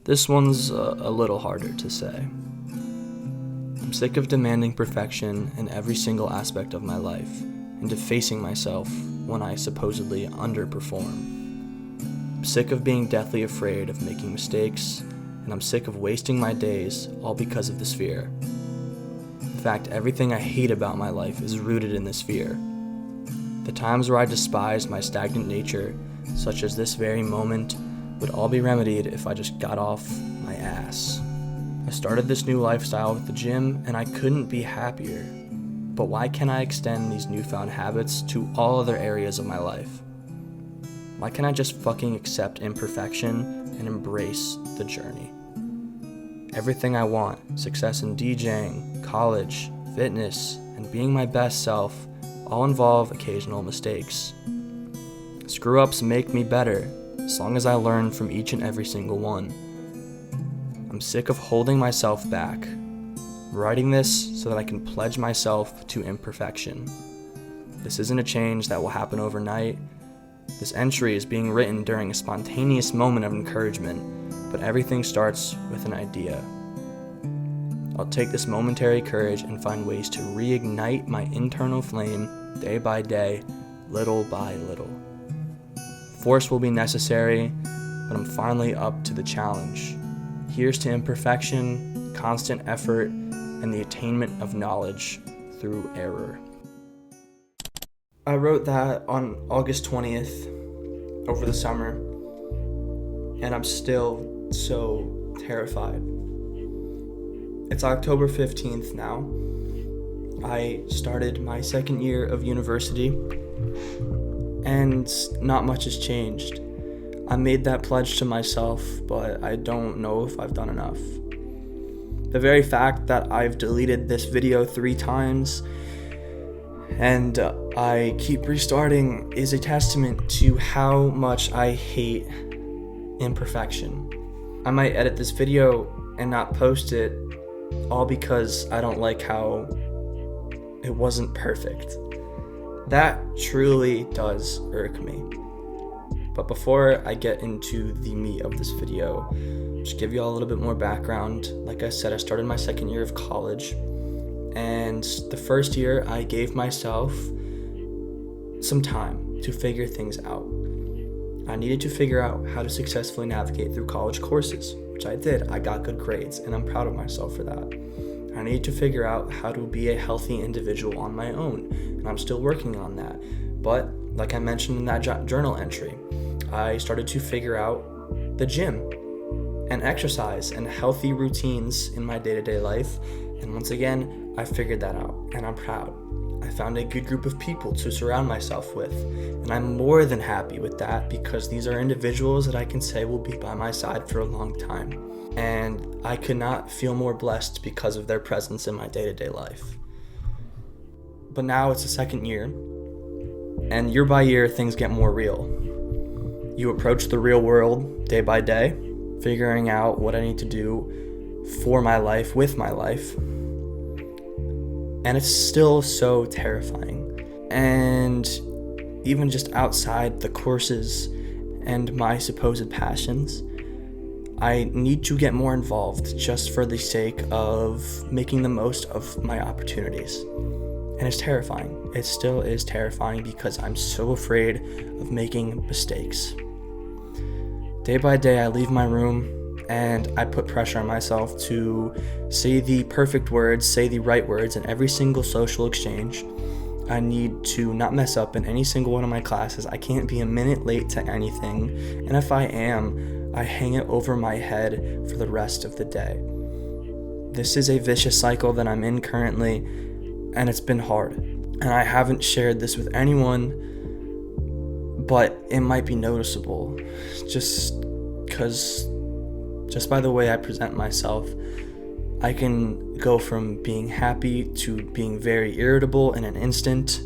This one's a little harder to say. I'm sick of demanding perfection in every single aspect of my life and defacing myself when I supposedly underperform. I'm sick of being deathly afraid of making mistakes, and I'm sick of wasting my days all because of this fear. In fact, everything I hate about my life is rooted in this fear. The times where I despised my stagnant nature, such as this very moment, would all be remedied if I just got off my ass. I started this new lifestyle with the gym, and I couldn't be happier. But why can't I extend these newfound habits to all other areas of my life? Why can't I just fucking accept imperfection and embrace the journey? Everything I want, success in DJing, college, fitness, and being my best self, all involve occasional mistakes. Screw-ups make me better, as long as I learn from each and every single one. I'm sick of holding myself back. I'm writing this so that I can pledge myself to imperfection. This isn't a change that will happen overnight. This entry is being written during a spontaneous moment of encouragement, but everything starts with an idea. I'll take this momentary courage and find ways to reignite my internal flame day by day, little by little. Force will be necessary, but I'm finally up to the challenge. Here's to imperfection, constant effort, and the attainment of knowledge through error. I wrote that on August 20th over the summer, and I'm still so terrified. It's October 15th now. I started my second year of university, and not much has changed. I made that pledge to myself, but I don't know if I've done enough. The very fact that I've deleted this video 3 times and I keep restarting is a testament to how much I hate imperfection. I might edit this video and not post it, all because I don't like how it wasn't perfect. That truly does irk me. But before I get into the meat of this video, just give you all a little bit more background. Like I said, I started my second year of college, and the first year I gave myself some time to figure things out. I needed to figure out how to successfully navigate through college courses, which I did. I got good grades, and I'm proud of myself for that. I needed to figure out how to be a healthy individual on my own, and I'm still working on that. But like I mentioned in that journal entry, I started to figure out the gym and exercise and healthy routines in my day-to-day life. And once again, I figured that out, and I'm proud. I found a good group of people to surround myself with, and I'm more than happy with that because these are individuals that I can say will be by my side for a long time. And I could not feel more blessed because of their presence in my day-to-day life. But now it's the second year, and year by year, things get more real. You approach the real world day by day, figuring out what I need to do for my life, with my life. And it's still so terrifying. And even just outside the courses and my supposed passions, I need to get more involved just for the sake of making the most of my opportunities. And it's terrifying. It still is terrifying because I'm so afraid of making mistakes. Day by day, I leave my room and I put pressure on myself to say the perfect words, say the right words in every single social exchange. I need to not mess up in any single one of my classes. I can't be a minute late to anything. And if I am, I hang it over my head for the rest of the day. This is a vicious cycle that I'm in currently, and it's been hard. And I haven't shared this with anyone, but it might be noticeable. Just by the way I present myself, I can go from being happy to being very irritable in an instant.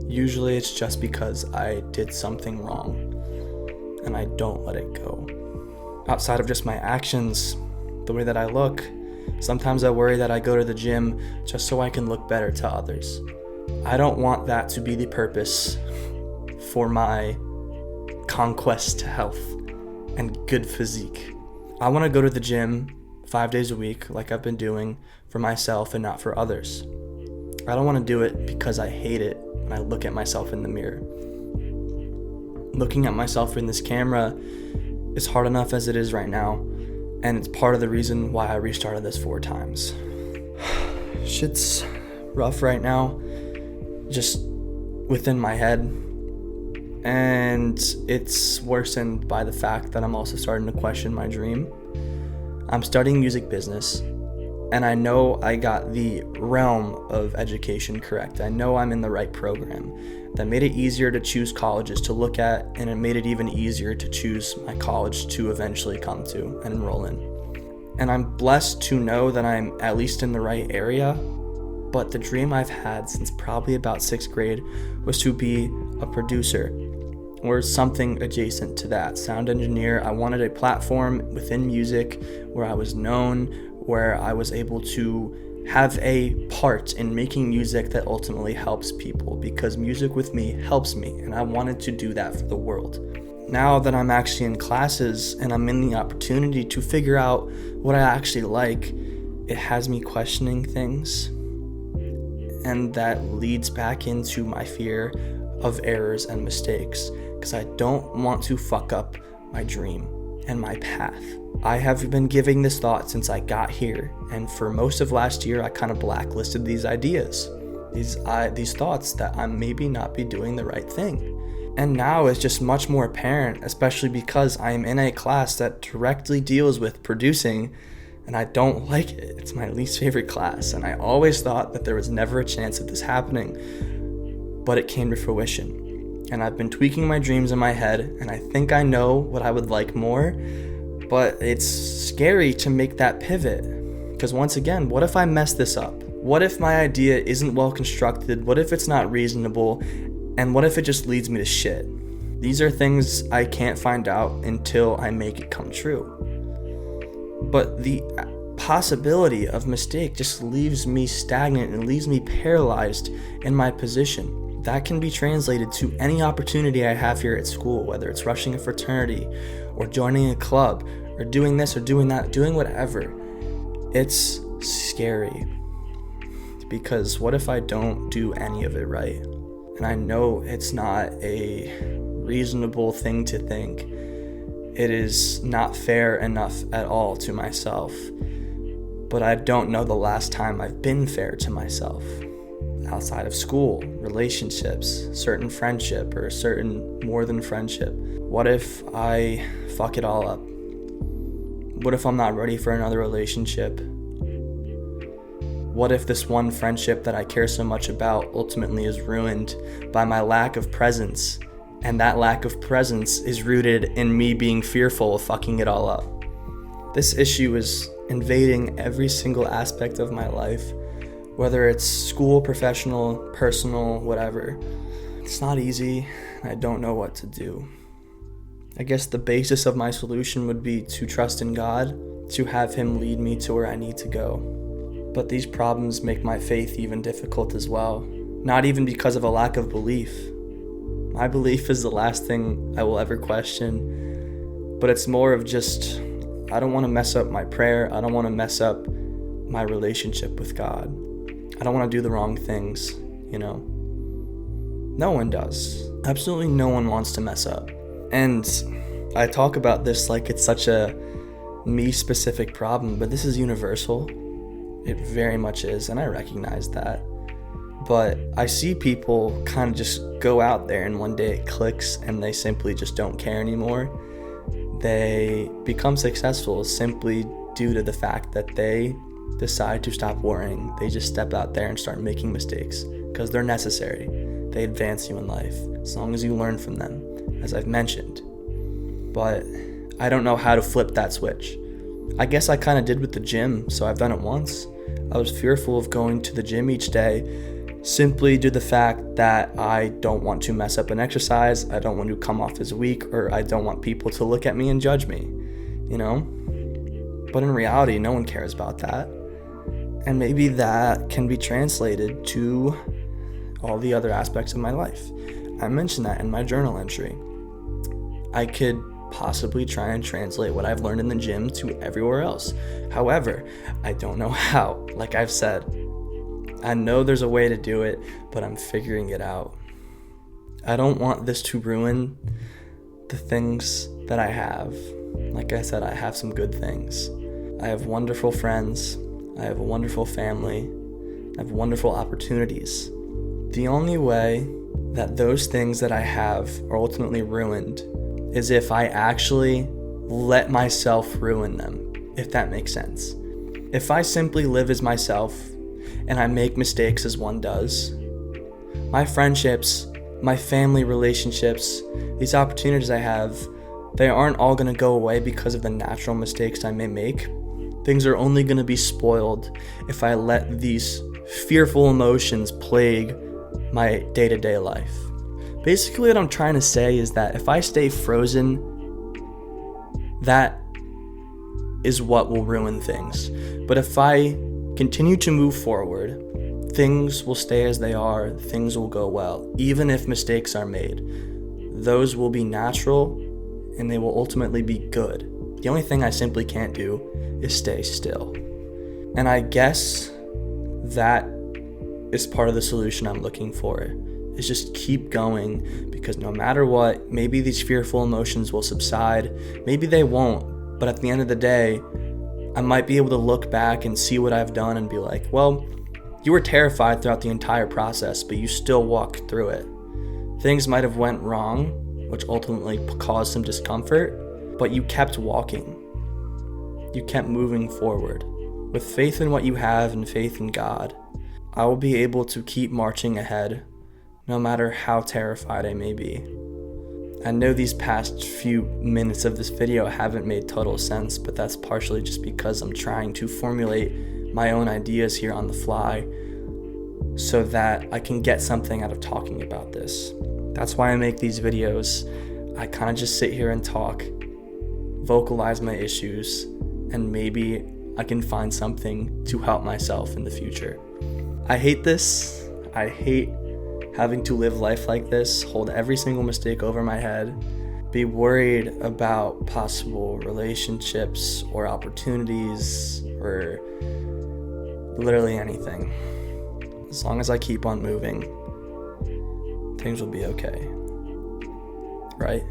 Usually it's just because I did something wrong, and I don't let it go. Outside of just my actions, the way that I look, sometimes I worry that I go to the gym just so I can look better to others. I don't want that to be the purpose for my conquest to health and good physique. I want to go to the gym 5 days a week like I've been doing for myself and not for others. I don't want to do it because I hate it when I look at myself in the mirror. Looking at myself in this camera is hard enough as it is right now, and it's part of the reason why I restarted this 4 times. Shit's rough right now, just within my head, and it's worsened by the fact that I'm also starting to question my dream. I'm studying music business, and I know I got the realm of education correct. I know I'm in the right program. That made it easier to choose colleges to look at, and it made it even easier to choose my college to eventually come to and enroll in. And I'm blessed to know that I'm at least in the right area, but the dream I've had since probably about 6th grade was to be a producer or something adjacent to that. Sound engineer. I wanted a platform within music where I was known, where I was able to have a part in making music that ultimately helps people, because music with me helps me, and I wanted to do that for the world. Now that I'm actually in classes and I'm in the opportunity to figure out what I actually like, it has me questioning things, and that leads back into my fear of errors and mistakes, because I don't want to fuck up my dream and my path. I have been giving this thought since I got here, and for most of last year I kind of blacklisted these ideas, these thoughts that I maybe not be doing the right thing. And now it's just much more apparent, especially because I am in a class that directly deals with producing, and I don't like it. It's my least favorite class, and I always thought that there was never a chance of this happening, but it came to fruition. And I've been tweaking my dreams in my head, and I think I know what I would like more, but it's scary to make that pivot, because once again, what if I mess this up? What if my idea isn't well constructed? What if it's not reasonable? And what if it just leads me to shit? These are things I can't find out until I make it come true. But the possibility of mistake just leaves me stagnant and leaves me paralyzed in my position. That can be translated to any opportunity I have here at school, whether it's rushing a fraternity or joining a club or doing this or doing that, doing whatever. It's scary, because what if I don't do any of it right? And I know it's not a reasonable thing to think. It is not fair enough at all to myself. But I don't know the last time I've been fair to myself. Outside of school, relationships, certain friendship, or certain more than friendship. What if I fuck it all up? What if I'm not ready for another relationship? What if this one friendship that I care so much about ultimately is ruined by my lack of presence, and that lack of presence is rooted in me being fearful of fucking it all up? This issue is invading every single aspect of my life, whether it's school, professional, personal, whatever. It's not easy, and I don't know what to do. I guess the basis of my solution would be to trust in God, to have Him lead me to where I need to go. But these problems make my faith even difficult as well. Not even because of a lack of belief. My belief is the last thing I will ever question. But it's more of just, I don't want to mess up my prayer. I don't want to mess up my relationship with God. I don't want to do the wrong things, you know. No one does. Absolutely no one wants to mess up. And I talk about this like it's such a me-specific problem, but this is universal. It very much is, and I recognize that. But I see people kind of just go out there and one day it clicks and they simply just don't care anymore. They become successful simply due to the fact that they decide to stop worrying. They just step out there and start making mistakes because they're necessary. They advance you in life as long as you learn from them, as I've mentioned. But I don't know how to flip that switch. I guess I kind of did with the gym, so I've done it once. I was fearful of going to the gym each day simply due to the fact that I don't want to mess up an exercise, I don't want to come off as weak, or I don't want people to look at me and judge me, you know? But in reality, no one cares about that. And maybe that can be translated to all the other aspects of my life. I mentioned that in my journal entry. I could possibly try and translate what I've learned in the gym to everywhere else. However, I don't know how. Like I've said, I know there's a way to do it, but I'm figuring it out. I don't want this to ruin the things that I have. Like I said, I have some good things. I have wonderful friends. I have a wonderful family. I have wonderful opportunities. The only way that those things that I have are ultimately ruined is if I actually let myself ruin them, if that makes sense. If I simply live as myself and I make mistakes as one does, my friendships, my family relationships, these opportunities I have, they aren't all going to go away because of the natural mistakes I may make. Things are only going to be spoiled if I let these fearful emotions plague my day-to-day life. Basically, what I'm trying to say is that if I stay frozen, that is what will ruin things. But if I continue to move forward, things will stay as they are, things will go well. Even if mistakes are made, those will be natural and they will ultimately be good. The only thing I simply can't do is stay still. And I guess that is part of the solution I'm looking for, is just keep going, because no matter what, maybe these fearful emotions will subside, maybe they won't, but at the end of the day, I might be able to look back and see what I've done and be like, well, you were terrified throughout the entire process, but you still walked through it. Things might have went wrong, which ultimately caused some discomfort, but you kept walking. You kept moving forward. With faith in what you have and faith in God, I will be able to keep marching ahead, no matter how terrified I may be. I know these past few minutes of this video haven't made total sense, but that's partially just because I'm trying to formulate my own ideas here on the fly so that I can get something out of talking about this. That's why I make these videos. I kind of just sit here and talk, vocalize my issues, and maybe I can find something to help myself in the future. I hate this. I hate having to live life like this, hold every single mistake over my head, be worried about possible relationships or opportunities or literally anything. As long as I keep on moving, things will be okay, right?